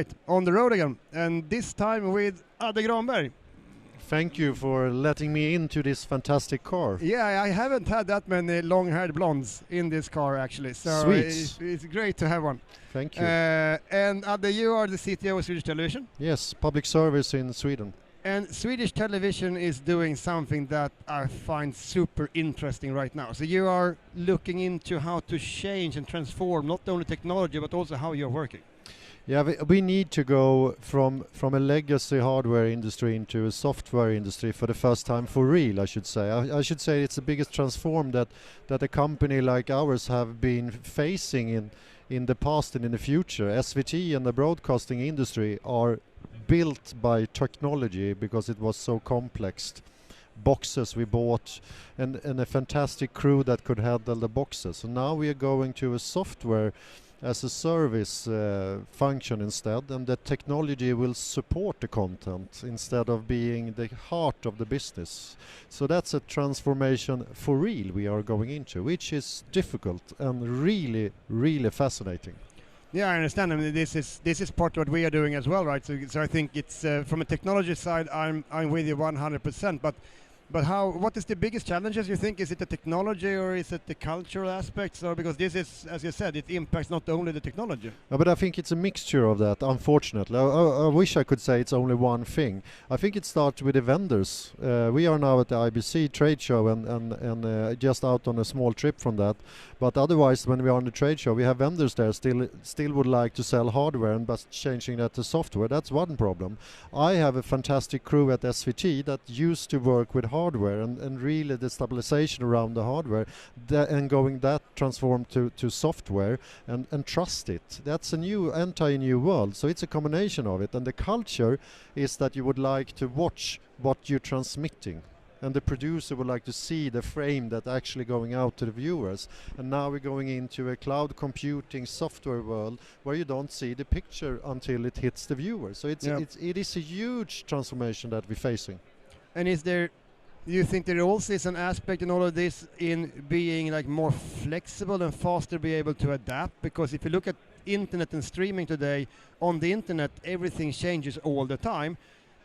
right, on the road again, and this time with Adde Granberg. Thank you for letting me into this fantastic car. Yeah, I haven't had that many long-haired blondes in this car actually, so it's great to have one. Thank you. And Adde, you are the CTO of Swedish Television? Yes, public service in Sweden. And Swedish Television is doing something that I find super interesting right now. So you are looking into how to change and transform not only technology but also how you're working. Yeah, we need to go from a legacy hardware industry into a software industry for the first time for real, I should say. I should say it's the biggest transform that a company like ours have been facing in the past and in the future. SVT and the broadcasting industry are built by technology because it was so complex. Boxes we bought and a fantastic crew that could handle the boxes. So now we are going to a software as a service function instead, and the technology will support the content instead of being the heart of the business. So that's a transformation for real we are going into, which is difficult and really, really fascinating. Yeah, I understand. I mean, this is part of what we are doing as well, right? So I think it's from a technology side, I'm with you 100%. But what is the biggest challenges you think? Is it the technology or is it the cultural aspects? Or because this is, as you said, it impacts not only the technology. But I think it's a mixture of that, unfortunately. I wish I could say it's only one thing. I think it starts with the vendors. We are now at the IBC trade show and just out on a small trip from that. But otherwise, when we are on the trade show, we have vendors there still would like to sell hardware and but changing that to software. That's one problem. I have a fantastic crew at SVT that used to work with hardware and really the stabilization around the hardware and going that transform to software and trust it. That's a new entire new world. So it's a combination of it, and the culture is that you would like to watch what you're transmitting. And the producer would like to see the frame that actually going out to the viewers. And now we're going into a cloud computing software world where you don't see the picture until it hits the viewer. So it is a huge transformation that we're facing. And do you think there also is an aspect in all of this in being like more flexible and faster be able to adapt? Because if you look at internet and streaming today, on the internet everything changes all the time.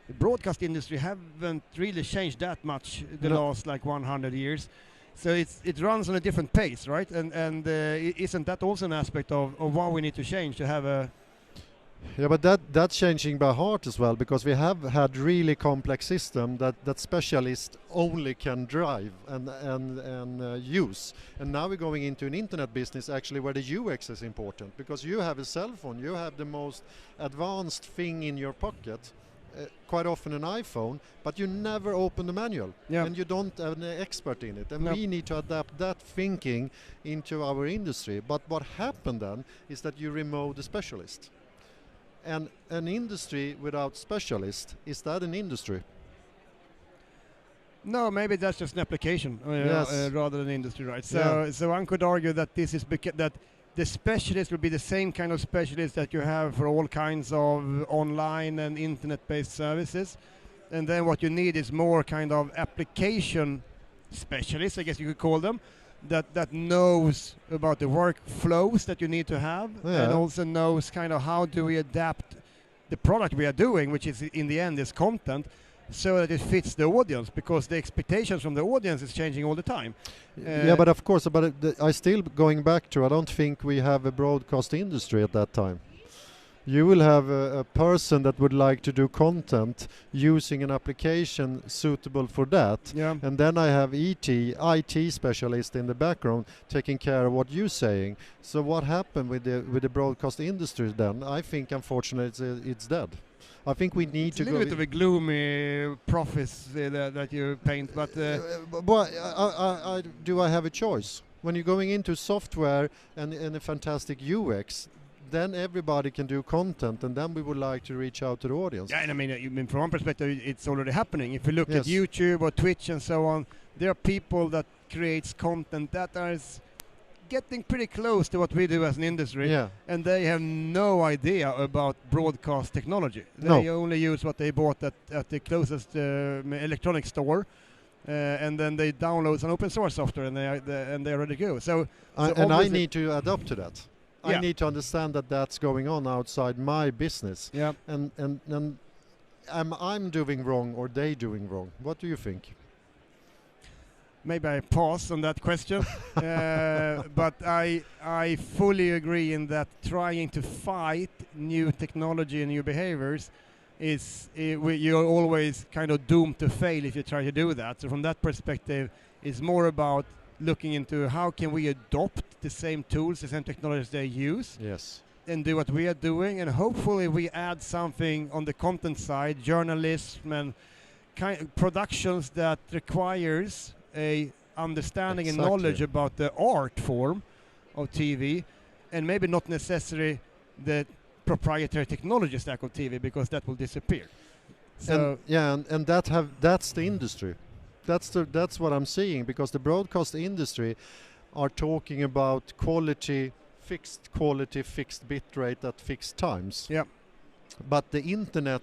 The broadcast industry haven't really changed that much the last like 100 years. So it runs on a different pace, right? And isn't that also an aspect of what we need to change to have a... Yeah, but that's changing by heart as well, because we have had really complex system that specialists only can drive and use. And now we're going into an internet business actually where the UX is important, because you have a cell phone, you have the most advanced thing in your pocket. Quite often an iPhone, but you never open the manual, and you don't have an expert in it. And we need to adapt that thinking into our industry. But what happened then is that you remove the specialist. And an industry without specialist, is that an industry? No, maybe that's just an application rather than industry, right? So one could argue that this is that the specialist will be the same kind of specialist that you have for all kinds of online and internet-based services. And then what you need is more kind of application specialists, I guess you could call them, that knows about the workflows that you need to have, and also knows kind of how do we adapt the product we are doing, which is in the end is content, so that it fits the audience, because the expectations from the audience is changing all the time. Yeah, but of course, I still going back to, I don't think we have a broadcast industry at that time. You will have a person that would like to do content using an application suitable for that. Yeah. And then I have IT specialist in the background taking care of what you're saying. So what happened with the broadcast industry then? I think unfortunately it's dead. I think we need to go... It's a little bit of a gloomy prophecy that you paint, but... do I have a choice? When you're going into software and a fantastic UX, then everybody can do content, and then we would like to reach out to the audience. Yeah, and I mean, from one perspective, it's already happening. If you look at YouTube or Twitch and so on, there are people that creates content that are getting pretty close to what we do as an industry, and they have no idea about broadcast technology. They only use what they bought at the closest electronic store, and then they download some open source software, and they're ready to go. So and I need to adapt to that. I need to understand that that's going on outside my business. Yeah. And I'm doing wrong or they doing wrong? What do you think? Maybe I pause on that question, but I fully agree in that trying to fight new technology and new behaviors you're always kind of doomed to fail if you try to do that. So from that perspective, it's more about looking into how can we adopt the same tools, the same technologies they use, yes, and do what we are doing, and hopefully we add something on the content side, journalism and productions that requires a understanding and knowledge about the art form of TV, and maybe not necessarily the proprietary technology stack of TV, because that will disappear. So and that's the industry. That's what I'm seeing, because the broadcast industry are talking about fixed quality, fixed bit rate at fixed times. Yeah. But the internet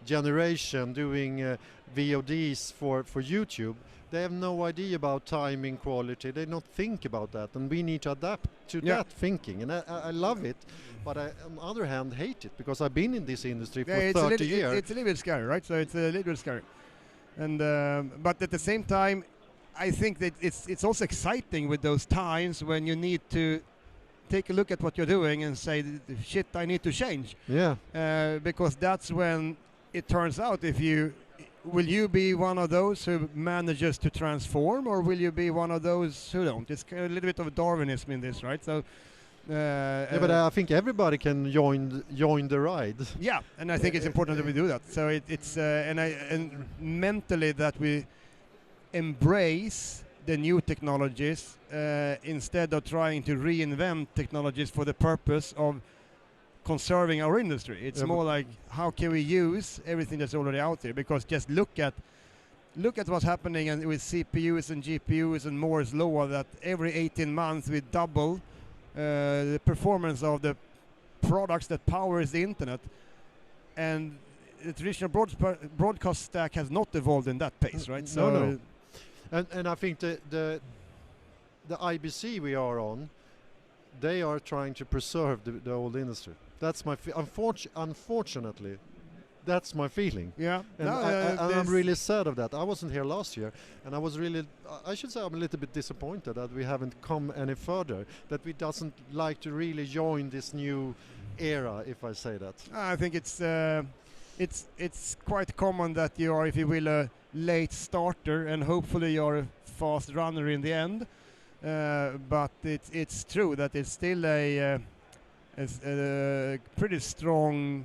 generation doing VODs for YouTube, they have no idea about timing, quality. They don't think about that, and we need to adapt to that thinking. And I love it, but I, on the other hand, hate it, because I've been in this industry for 30 years. It's a little bit scary, right? So it's a little bit scary. And but at the same time, I think that it's also exciting with those times when you need to take a look at what you're doing and say, shit, I need to change. Yeah. Because that's when it turns out will you be one of those who manages to transform, or will you be one of those who don't? It's a little bit of Darwinism in this, right? So. But I think everybody can join the ride. Yeah, and I think it's important that we do that. So it's and mentally that we embrace the new technologies instead of trying to reinvent technologies for the purpose of conserving our industry. It's more like, how can we use everything that's already out there? Because just look at what's happening with CPUs and GPUs and Moore's law, that every 18 months we double the performance of the products that powers the internet, and the traditional broadcast stack has not evolved in that pace, right? So no. And I think the IBC we are on, they are trying to preserve the old industry. That's my unfortunately, that's my feeling. Yeah, and I'm really sad of that. I wasn't here last year, and I was really, I should say, I'm a little bit disappointed that we haven't come any further, that we doesn't like to really join this new era, if I say that. I think it's quite common that you are, if you will, a late starter, and hopefully you're a fast runner in the end. But it's true that it's still a pretty strong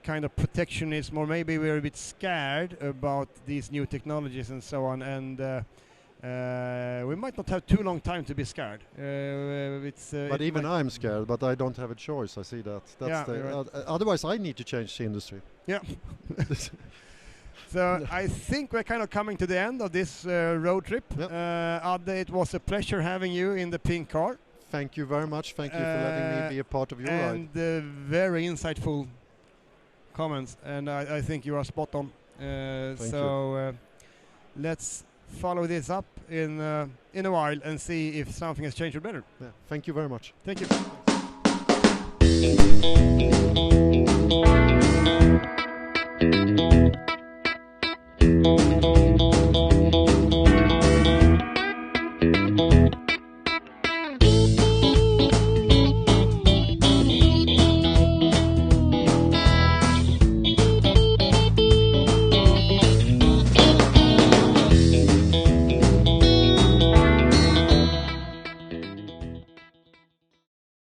kind of protectionism, or maybe we're a bit scared about these new technologies and so on, and we might not have too long time to be scared. But even I'm scared, but I don't have a choice. I see that. That's otherwise I need to change the industry. Yeah. So I think we're kind of coming to the end of this road trip. Yep. Adde, it was a pleasure having you in the pink car. Thank you very much. Thank you for letting me be a part of your ride. And very insightful comments, and I think you are spot on. So let's follow this up in a while and see if something has changed for better. Yeah. Thank you very much. Thank you.